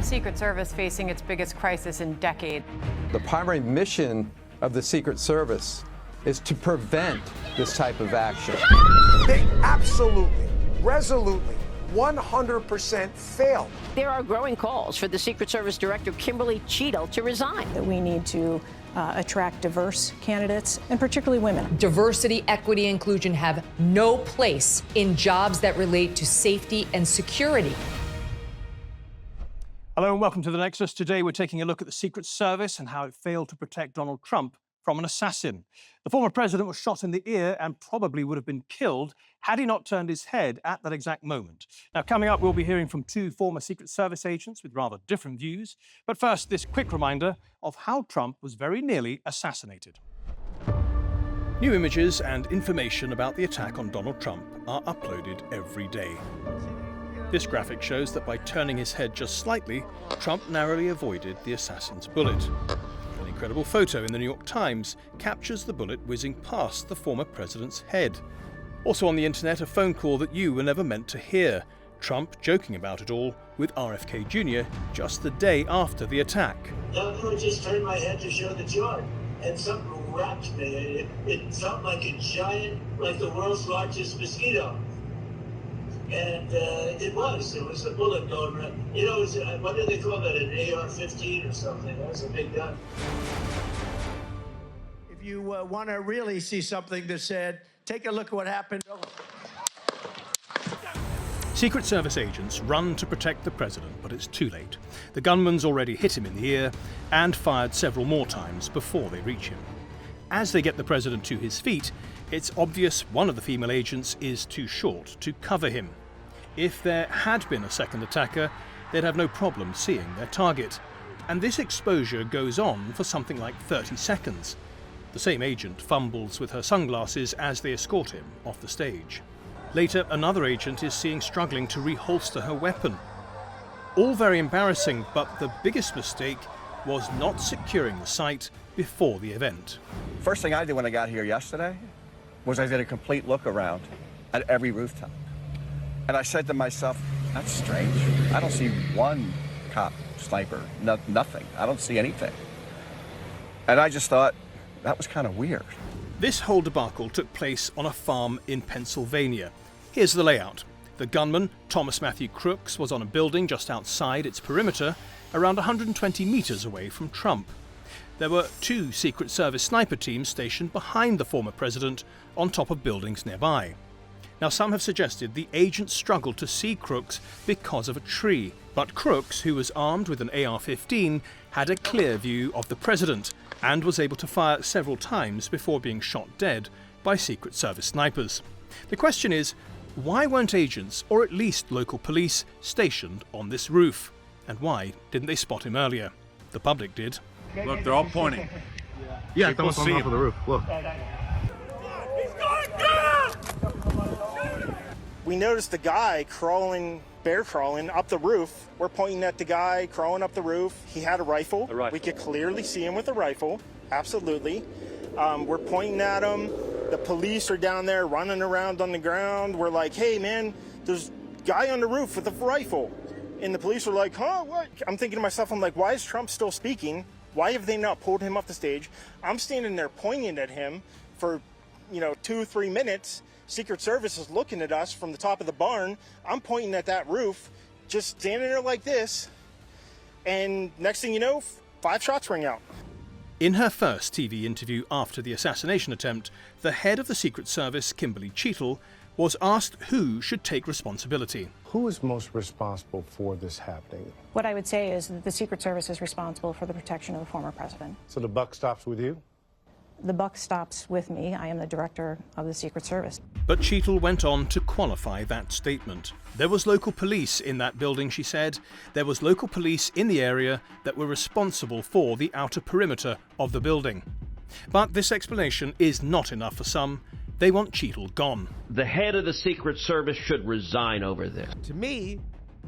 The Secret Service facing its biggest crisis in decades. The primary mission of the Secret Service is to prevent this type of action. They absolutely, resolutely, 100% failed. There are growing calls for the Secret Service Director Kimberly Cheatle to resign. That we need to attract diverse candidates, and particularly women. Diversity, equity, inclusion have no place in jobs that relate to safety and security. Hello and welcome to the Nexus. Today we're taking a look at the Secret Service and how it failed to protect Donald Trump from an assassin. The former president was shot in the ear and probably would have been killed had he not turned his head at that exact moment. Now, coming up, we'll be hearing from two former Secret Service agents with rather different views. But first, this quick reminder of how Trump was very nearly assassinated. New images and information about the attack on Donald Trump are uploaded every day. This graphic shows that by turning his head just slightly, Trump narrowly avoided the assassin's bullet. An incredible photo in the New York Times captures the bullet whizzing past the former president's head. Also on the internet, a phone call that you were never meant to hear. Trump joking about it all with RFK Jr. just the day after the attack. I just turned my head to show the chart, and something whacked me. It felt like a giant, like the world's largest mosquito. And it was a bullet going around. You know, it was, what do they call that, an AR-15 or something? That was a big gun. If you want to really see something that said, take a look at what happened. Secret Service agents run to protect the president, but it's too late. The gunman's already hit him in the ear and fired several more times before they reach him. As they get the president to his feet, it's obvious one of the female agents is too short to cover him. If there had been a second attacker, they'd have no problem seeing their target. And this exposure goes on for something like 30 seconds. The same agent fumbles with her sunglasses as they escort him off the stage. Later, another agent is seen struggling to reholster her weapon. All very embarrassing, but the biggest mistake was not securing the site before the event. First thing I did when I got here yesterday was I did a complete look around at every rooftop. And I said to myself, that's strange. I don't see one cop, sniper, nothing. I don't see anything. And I just thought, that was kind of weird. This whole debacle took place on a farm in Pennsylvania. Here's the layout. The gunman, Thomas Matthew Crooks, was on a building just outside its perimeter, around 120 meters away from Trump. There were two Secret Service sniper teams stationed behind the former president on top of buildings nearby. Now, some have suggested the agents struggled to see Crooks because of a tree, but Crooks, who was armed with an AR-15, had a clear view of the president and was able to fire several times before being shot dead by Secret Service snipers. The question is, why weren't agents, or at least local police, stationed on this roof? And why didn't they spot him earlier? The public did. Look, they're all pointing. Yeah, someone's on top of the roof. Look. We noticed the guy bear crawling up the roof. We're pointing at the guy crawling up the roof. He had a rifle. We could clearly see him with a rifle. Absolutely. We're pointing at him. The police are down there running around on the ground. We're like, hey, man, there's a guy on the roof with a rifle. And the police are like, huh, what? I'm thinking to myself, I'm like, why is Trump still speaking? Why have they not pulled him off the stage? I'm standing there pointing at him for, 2-3 minutes. Secret Service is looking at us from the top of the barn. I'm pointing at that roof, just standing there like this. And next thing you know, 5 shots ring out. In her first TV interview after the assassination attempt, the head of the Secret Service, Kimberly Cheatle, was asked who should take responsibility. Who is most responsible for this happening? What I would say is that the Secret Service is responsible for the protection of the former president. So the buck stops with you? The buck stops with me. I am the director of the Secret Service. But Cheatle went on to qualify that statement. There was local police in that building, she said. There was local police in the area that were responsible for the outer perimeter of the building. But this explanation is not enough for some. They want Cheatle gone. The head of the Secret Service should resign over this. To me,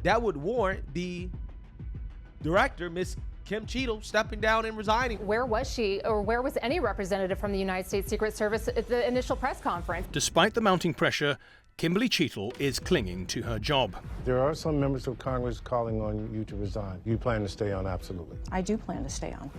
that would warrant the director, Miss Kim Cheatle, stepping down and resigning. Where was she, or where was any representative from the United States Secret Service at the initial press conference? Despite the mounting pressure, Kimberly Cheatle is clinging to her job. There are some members of Congress calling on you to resign. You plan to stay on, absolutely. I do plan to stay on.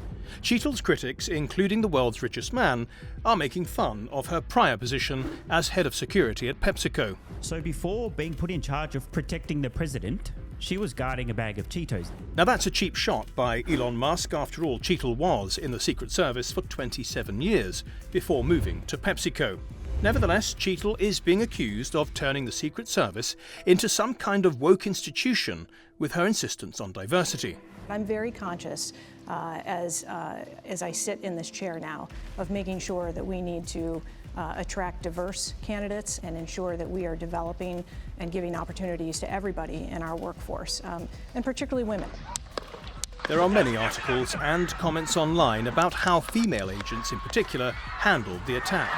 Cheatle's critics, including the world's richest man, are making fun of her prior position as head of security at PepsiCo. So before being put in charge of protecting the president, she was guarding a bag of Cheetos. Now that's a cheap shot by Elon Musk. After all, Cheatle was in the Secret Service for 27 years before moving to PepsiCo. Nevertheless, Cheatle is being accused of turning the Secret Service into some kind of woke institution with her insistence on diversity. I'm very conscious as I sit in this chair now of making sure that we need to attract diverse candidates and ensure that we are developing and giving opportunities to everybody in our workforce, and particularly women. There are many articles and comments online about how female agents in particular handled the attack.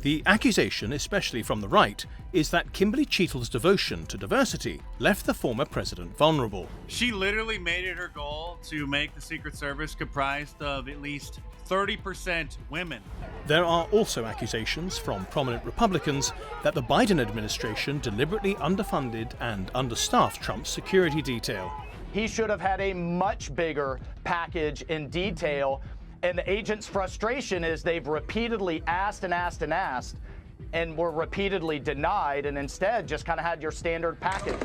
The accusation, especially from the right, is that Kimberly Cheatle's devotion to diversity left the former president vulnerable. She literally made it her goal to make the Secret Service comprised of at least 30% women. There are also accusations from prominent Republicans that the Biden administration deliberately underfunded and understaffed Trump's security detail. He should have had a much bigger package in detail. And the agent's frustration is they've repeatedly asked and were repeatedly denied, and instead just kind of had your standard package.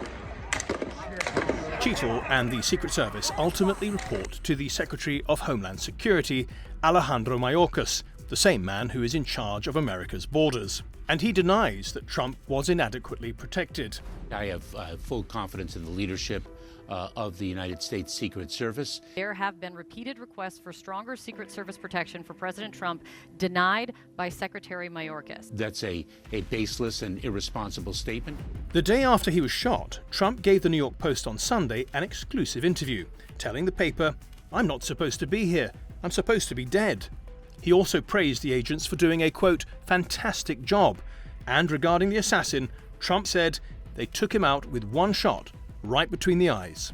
Cheatle and the Secret Service ultimately report to the Secretary of Homeland Security, Alejandro Mayorkas, the same man who is in charge of America's borders. And he denies that Trump was inadequately protected. I have full confidence in the leadership of the United States Secret Service. There have been repeated requests for stronger Secret Service protection for President Trump, denied by Secretary Mayorkas. That's a baseless and irresponsible statement. The day after he was shot, Trump gave the New York Post on Sunday an exclusive interview, telling the paper, "I'm not supposed to be here. I'm supposed to be dead." He also praised the agents for doing a, quote, fantastic job. And regarding the assassin, Trump said they took him out with one shot, right between the eyes.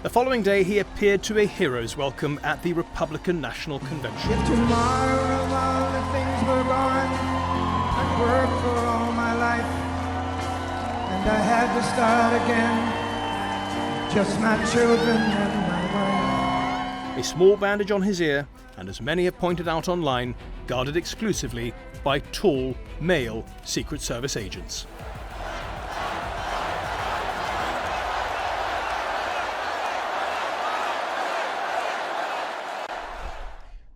The following day, he appeared to a hero's welcome at the Republican National Convention. If tomorrow all the things were gone, I'd worked for all my life, and I had to start again, just my children and my wife. A small bandage on his ear, and as many have pointed out online, guarded exclusively by tall, male Secret Service agents.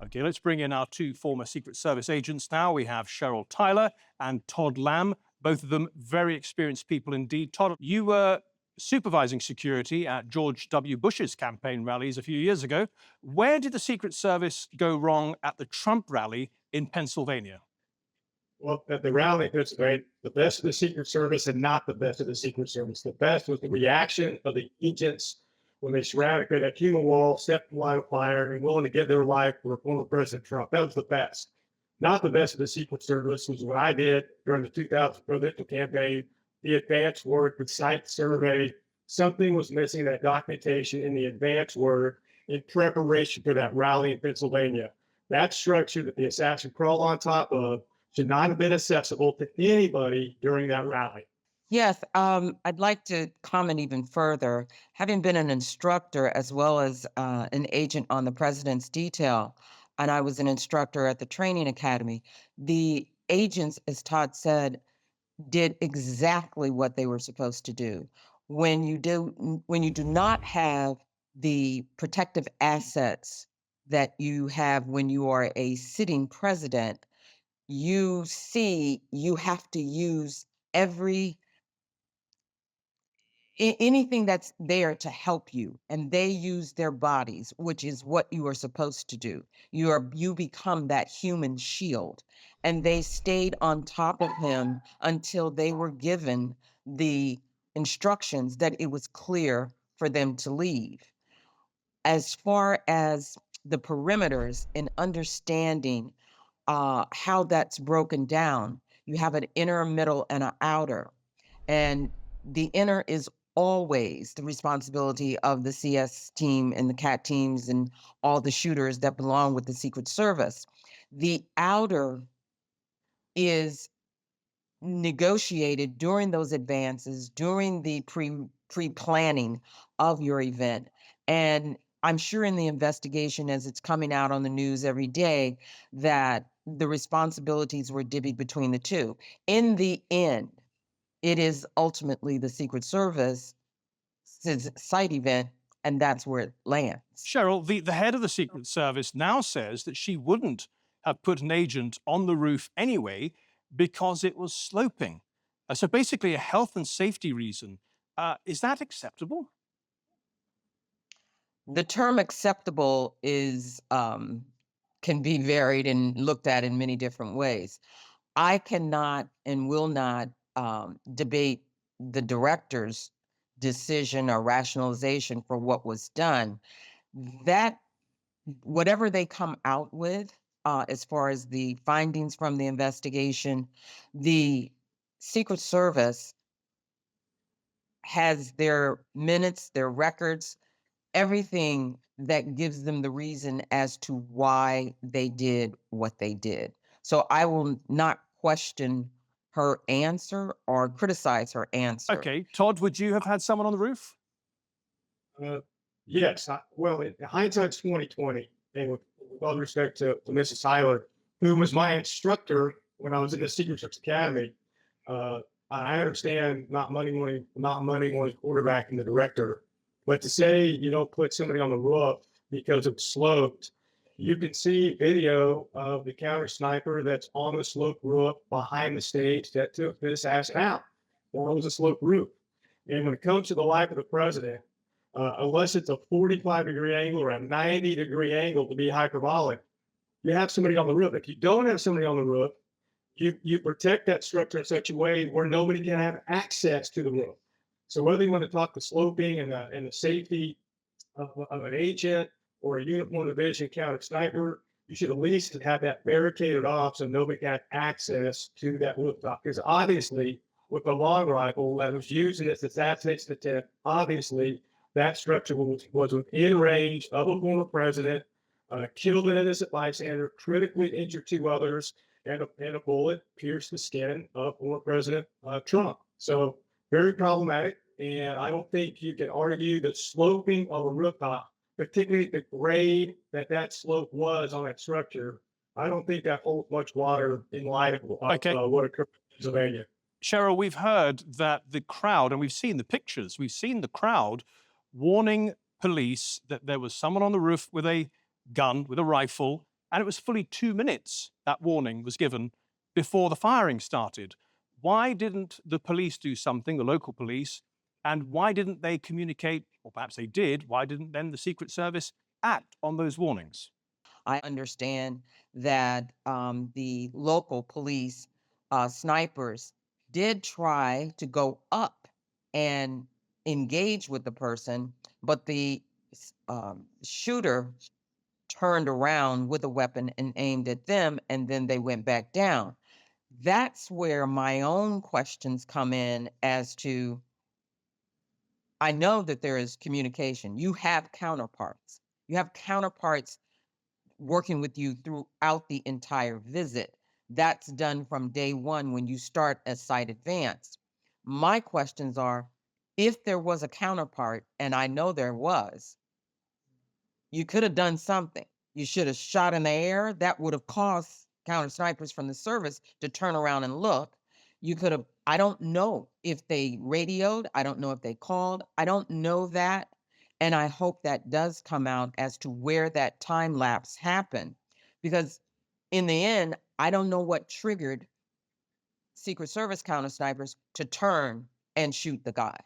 Okay, let's bring in our two former Secret Service agents now. We have Cheryl Tyler and Todd Lamb, both of them very experienced people indeed. Todd, you were supervising security at George W. Bush's campaign rallies a few years ago. Where did the Secret Service go wrong at the Trump rally in Pennsylvania? Well, at the rally in Pennsylvania, the best of the Secret Service and not the best of the Secret Service. The best was the reaction of the agents when they surrounded that human wall, stepped in line of fire, and willing to give their life for former President Trump. That was the best. Not the best of the Secret Service was what I did during the 2000 presidential campaign, the advance work, the site survey. Something was missing in that documentation in the advance work in preparation for that rally in Pennsylvania. That structure that the assassin crawled on top of should not have been accessible to anybody during that rally. Yes, I'd like to comment even further. Having been an instructor as well as an agent on the president's detail, and I was an instructor at the training academy, the agents, as Todd said, did exactly what they were supposed to do. When you do not have the protective assets that you have when you are a sitting president, you have to use anything that's there to help you, and they use their bodies, which is what you are supposed to do. You become that human shield, and they stayed on top of him until they were given the instructions that it was clear for them to leave. As far as the perimeters and understanding how that's broken down, you have an inner, middle, and an outer, and the inner is always the responsibility of the CS team and the CAT teams and all the shooters that belong with the Secret Service. The outer is negotiated during those advances, during the pre-planning of your event. And I'm sure in the investigation, as it's coming out on the news every day, that the responsibilities were divvied between the two. In the end, it is ultimately the Secret Service site event, and that's where it lands. Cheryl, the head of the Secret Service now says that she wouldn't have put an agent on the roof anyway because it was sloping. So basically a health and safety reason. Is that acceptable? The term acceptable is can be varied and looked at in many different ways. I cannot and will not debate the director's decision or rationalization for what was done. That whatever they come out with, as far as the findings from the investigation, the Secret Service has their minutes, their records, everything that gives them the reason as to why they did what they did. So I will not question her answer or criticize her answer. Okay, Todd, would you have had someone on the roof? Yes. Well, in hindsight's 2020, and with all respect to Mrs. Tyler, who was my instructor when I was in the Secret Service Academy, I understand not money one quarterback and the director, but to say you don't put somebody on the roof because it's sloped, you can see video of the counter sniper that's on the sloped roof behind the stage that took this ass out. Well, it was a sloped roof. And when it comes to the life of the president, unless it's a 45-degree angle or a 90-degree angle to be hyperbolic, you have somebody on the roof. If you don't have somebody on the roof, you protect that structure in such a way where nobody can have access to the roof. So whether you want to talk the sloping and the safety of an agent or a uniform division counter sniper, you should at least have that barricaded off so nobody can have access to that rooftop. Because obviously, with the long rifle that was used in this assassination attempt, obviously that structure was within range of a former president, killed an innocent bystander, critically injured two others, and a bullet pierced the skin of former President Trump. So very problematic. And I don't think you can argue the sloping of a rooftop, particularly the grade that slope was on that structure. I don't think that holds much water in light of what occurred in Pennsylvania. Cheryl, we've heard that the crowd, and we've seen the pictures, we've seen the crowd warning police that there was someone on the roof with a gun, with a rifle, and it was fully 2 minutes that warning was given before the firing started. Why didn't the police do something, the local police, and why didn't they communicate, or perhaps they did, why didn't then the Secret Service act on those warnings? I understand that the local police snipers did try to go up and engage with the person, but the shooter turned around with a weapon and aimed at them, and then they went back down. That's where my own questions come in as to, I know that there is communication. You have counterparts. You have counterparts working with you throughout the entire visit. That's done from day one when you start a site advance. My questions are, if there was a counterpart, and I know there was, you could have done something. You should have shot in the air. That would have caused counter snipers from the service to turn around and look. You could have, I don't know if they radioed. I don't know if they called. I don't know that. And I hope that does come out as to where that time lapse happened. Because in the end, I don't know what triggered Secret Service counter snipers to turn and shoot the guy.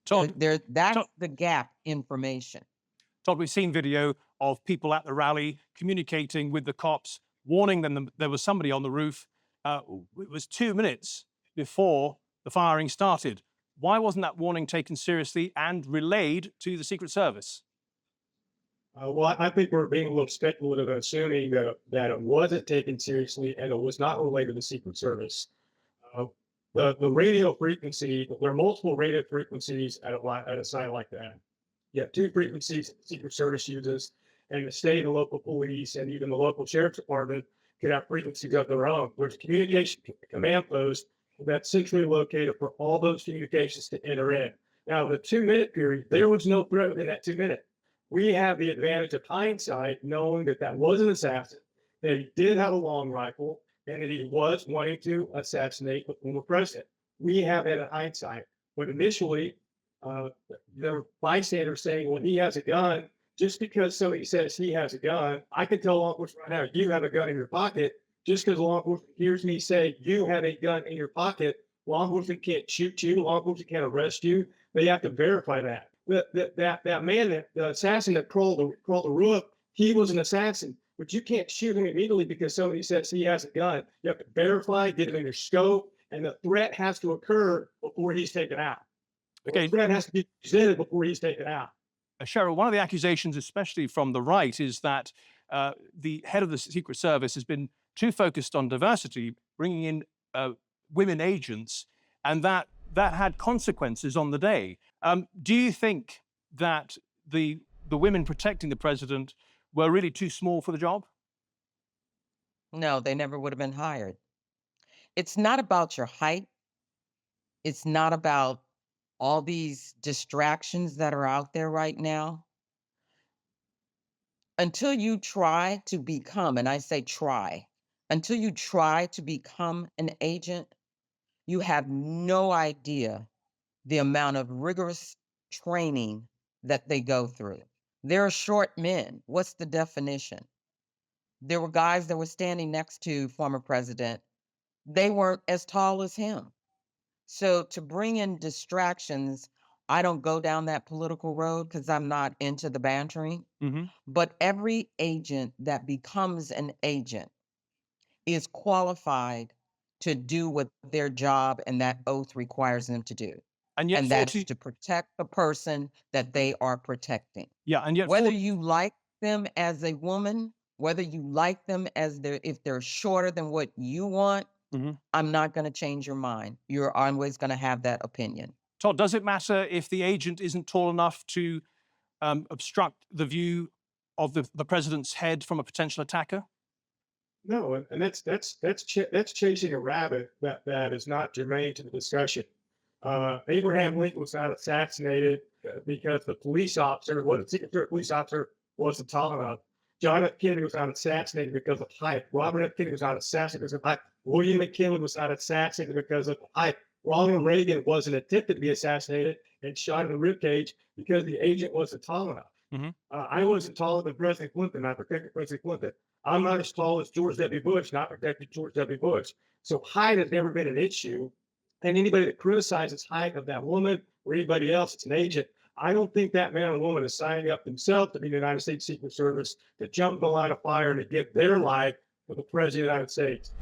Todd, that's the gap information. Todd, we've seen video of people at the rally communicating with the cops, warning them there was somebody on the roof. It was 2 minutes before the firing started. Why wasn't that warning taken seriously and relayed to the Secret Service? Well, I think we're being a little speculative, assuming that it wasn't taken seriously and it was not related to the Secret Service. The radio frequency, there are multiple radio frequencies at a site like that. You have two frequencies the Secret Service uses, and the state and local police and even the local sheriff's department could have frequencies of their own. There's communication command posts that's centrally located for all those communications to enter in. Now, the 2-minute period, there was no threat within that 2 minutes. We have the advantage of hindsight, knowing that that was an assassin, that he did have a long rifle, and that he was wanting to assassinate the former president. We have that in hindsight. But initially, the bystanders saying, well, he has a gun, just because somebody says he has a gun, I can tell law enforcement right now, you have a gun in your pocket. Just because law enforcement hears me say you have a gun in your pocket, law enforcement can't shoot you, law enforcement can't arrest you. They have to verify that. That man, the assassin that crawled the roof, he was an assassin, but you can't shoot him immediately because somebody says he has a gun. You have to verify, get it in your scope, and the threat has to occur before he's taken out. Okay. The threat has to be presented before he's taken out. Cheryl, one of the accusations, especially from the right, is that the head of the Secret Service has been too focused on diversity, bringing in women agents, and that had consequences on the day. Do you think that the women protecting the president were really too small for the job? No, they never would have been hired. It's not about your height. It's not about all these distractions that are out there right now. Until you try to become, and I say try, until you try to become an agent, you have no idea the amount of rigorous training that they go through. They're short men. What's the definition? There were guys that were standing next to former president. They weren't as tall as him. So to bring in distractions, I don't go down that political road because I'm not into the bantering. But every agent that becomes an agent is qualified to do what their job and that oath requires them to do. And yet, that's to protect the person that they are protecting. Yeah, and yet, whether you like them as a woman, whether you like them as if they're shorter than what you want, I'm not going to change your mind. You're always going to have that opinion. Todd, does it matter if the agent isn't tall enough to obstruct the view of the president's head from a potential attacker? No, and that's chasing a rabbit that is not germane to the discussion. Abraham Lincoln was not assassinated because the police officer, the Secret Service police officer, wasn't tall enough. John F. Kennedy was not assassinated because of height. Robert F. Kennedy was not assassinated because of height. William McKinley was not assassinated because of height. Ronald Reagan wasn't attempted to be assassinated and shot in the ribcage because the agent wasn't tall enough. I wasn't taller than President Clinton. I protected President Clinton. I'm not as tall as George W. Bush, not protected George W. Bush. So height has never been an issue. And anybody that criticizes height of that woman or anybody else, it's an agent. I don't think that man or woman is signing up themselves to be the United States Secret Service to jump in the line of fire and to give their life for the President of the United States.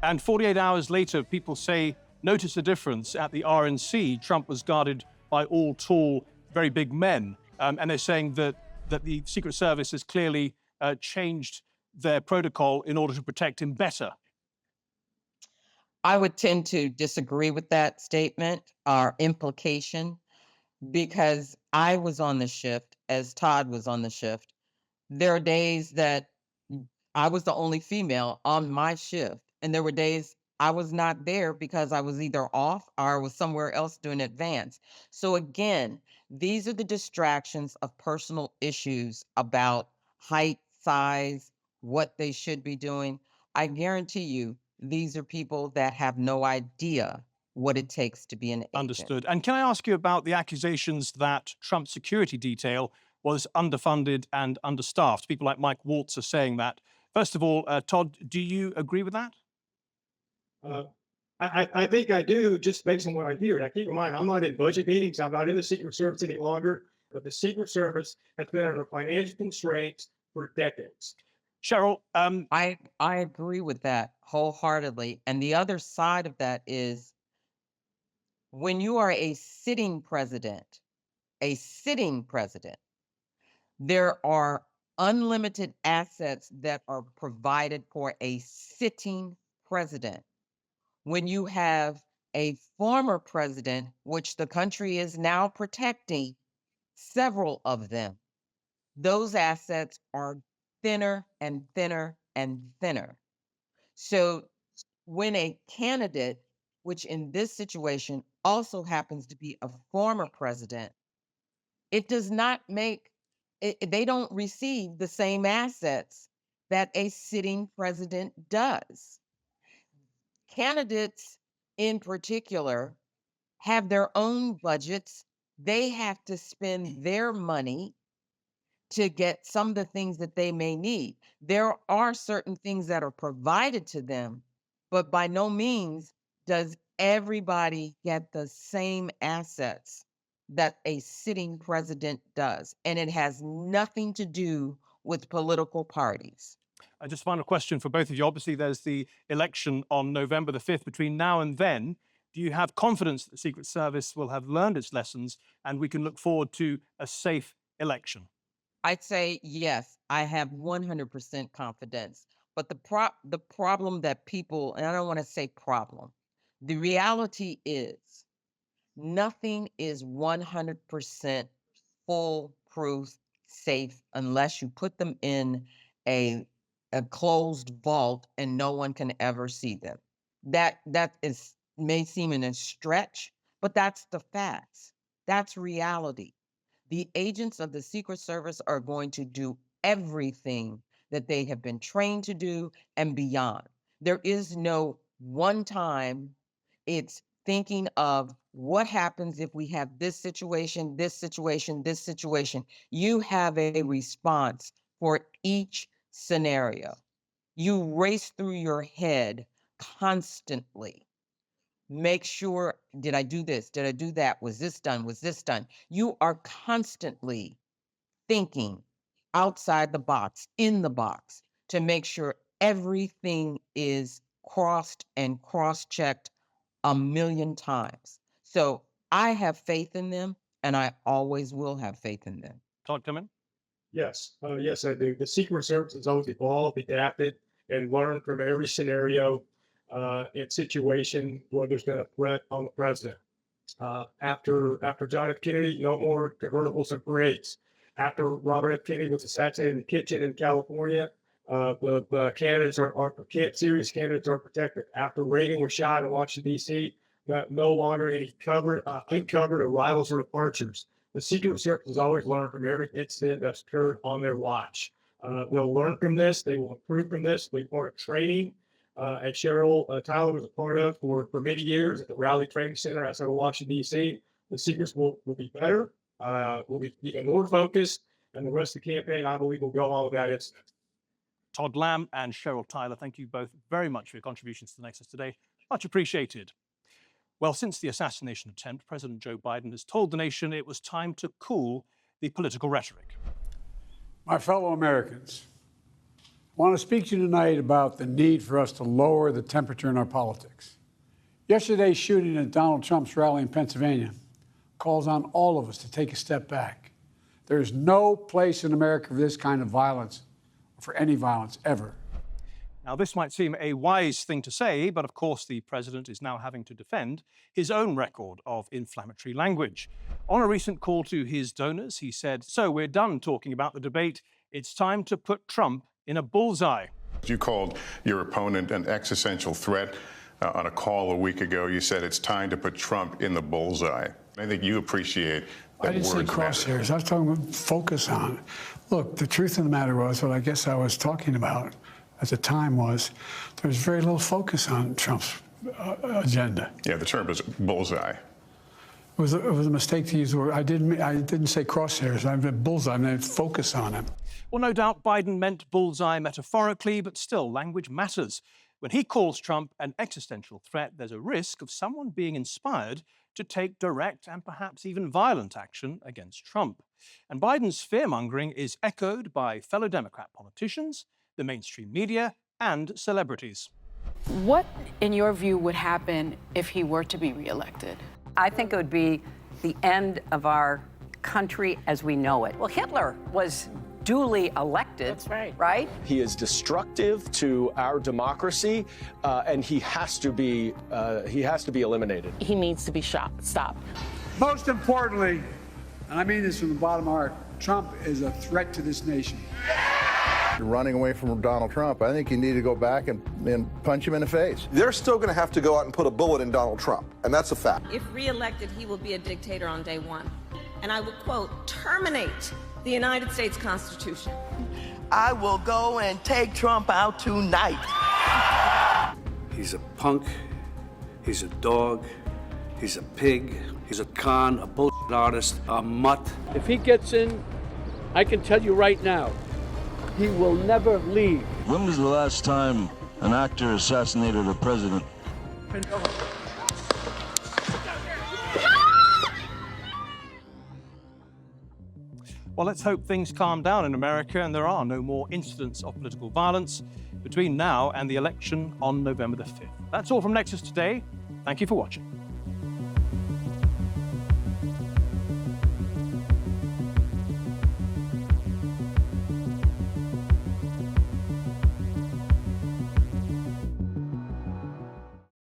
And 48 hours later, people say, notice the difference. At the RNC, Trump was guarded by all tall, very big men. And they're saying that the Secret Service has clearly changed their protocol in order to protect him better. I would tend to disagree with that statement or implication because I was on the shift as Todd was on the shift. There are days that I was the only female on my shift, and there were days I was not there because I was either off or I was somewhere else doing advance. So again, these are the distractions of personal issues about height, size, what they should be doing. I guarantee you, these are people that have no idea what it takes to be an agent. Understood. And can I ask you about the accusations that Trump's security detail was underfunded and understaffed? People like Mike Waltz are saying that. First of all, Todd, do you agree with that? I think I do, just based on what I hear. Now, keep in mind, I'm not in budget meetings. I'm not in the Secret Service any longer. But the Secret Service has been under financial constraints for decades. Cheryl, I agree with that wholeheartedly. And the other side of that is when you are a sitting president, there are unlimited assets that are provided for a sitting president. When you have a former president, which the country is now protecting, several of them, those assets are thinner and thinner and thinner. So when a candidate, which in this situation also happens to be a former president, it does not make, they don't receive the same assets that a sitting president does. Candidates in particular have their own budgets. They have to spend their money to get some of the things that they may need. There are certain things that are provided to them, but by no means does everybody get the same assets that a sitting president does. And it has nothing to do with political parties. Just final question for both of you. Obviously, there's the election on November the 5th. Between now and then, do you have confidence that the Secret Service will have learned its lessons and we can look forward to a safe election? I'd say yes, I have 100% confidence. But the problem that people, and I don't want to say problem, the reality is nothing is 100% foolproof safe unless you put them in a closed vault and no one can ever see them. That may seem in a stretch, but that's the facts. That's reality. The agents of the Secret Service are going to do everything that they have been trained to do and beyond. There is no one time. It's thinking of what happens if we have this situation, this situation, this situation. You have a response for each scenario. You race through your head constantly. Make sure, did I do this? Did I do that? Was this done? Was this done? You are constantly thinking outside the box, in the box, to make sure everything is crossed and cross-checked a million times. So I have faith in them, and I always will have faith in them. Todd, come in. Yes, yes, I do. The Secret Service has always evolved, adapted, and learned from every scenario and situation where there's been a threat on the president. After John F. Kennedy, no more convertibles and parades. After Robert F. Kennedy was assassinated in the kitchen in California, the candidates serious candidates are protected. After Reagan was shot in Washington, D.C., no longer any uncovered arrivals or departures. The Secret Service has always learned from every incident that's occurred on their watch. They'll learn from this. They will improve from this. They'll be part of training. And Cheryl Tyler was a part of for many years at the Raleigh Training Center outside of Washington, D.C. The Secrets will be better, will be even more focused, and the rest of the campaign, I believe, will go on with that incident. Todd Lamb and Cheryl Tyler, thank you both very much for your contributions to Nexus today. Much appreciated. Well, since the assassination attempt, President Joe Biden has told the nation it was time to cool the political rhetoric. My fellow Americans, I want to speak to you tonight about the need for us to lower the temperature in our politics. Yesterday's shooting at Donald Trump's rally in Pennsylvania calls on all of us to take a step back. There is no place in America for this kind of violence, or for any violence ever. Now, this might seem a wise thing to say, but of course the president is now having to defend his own record of inflammatory language. On a recent call to his donors, he said, "So we're done talking about the debate. It's time to put Trump in a bullseye." You called your opponent an existential threat on a call a week ago. You said it's time to put Trump in the bullseye. I think you appreciate that. I didn't say crosshairs. I was talking about focus on. Look, the truth of the matter was, what I guess I was talking about at the time was there was very little focus on Trump's agenda. Yeah, the term is bullseye. It was a mistake to use the word. I didn't say crosshairs. I meant bullseye. I meant focus on him. Well, no doubt Biden meant bullseye metaphorically, but still, language matters. When he calls Trump an existential threat, there's a risk of someone being inspired to take direct and perhaps even violent action against Trump. And Biden's fear-mongering is echoed by fellow Democrat politicians, the mainstream media, and celebrities. What, in your view, would happen if he were to be reelected? I think it would be the end of our country as we know it. Well, Hitler was duly elected. That's right. Right? He is destructive to our democracy, and he has to be eliminated. He needs to be stopped. Most importantly, and I mean this from the bottom of my heart, Trump is a threat to this nation. running away from Donald Trump. I think you need to go back and punch him in the face. They're still going to have to go out and put a bullet in Donald Trump, and that's a fact. If reelected, he will be a dictator on day one. And I will, quote, terminate the United States Constitution. I will go and take Trump out tonight. He's a punk, he's a dog, he's a pig, he's a con, a bullshit artist, a mutt. If he gets in, I can tell you right now, he will never leave. When was the last time an actor assassinated a president? Well, let's hope things calm down in America and there are no more incidents of political violence between now and the election on November the 5th. That's all from Nexus today. Thank you for watching.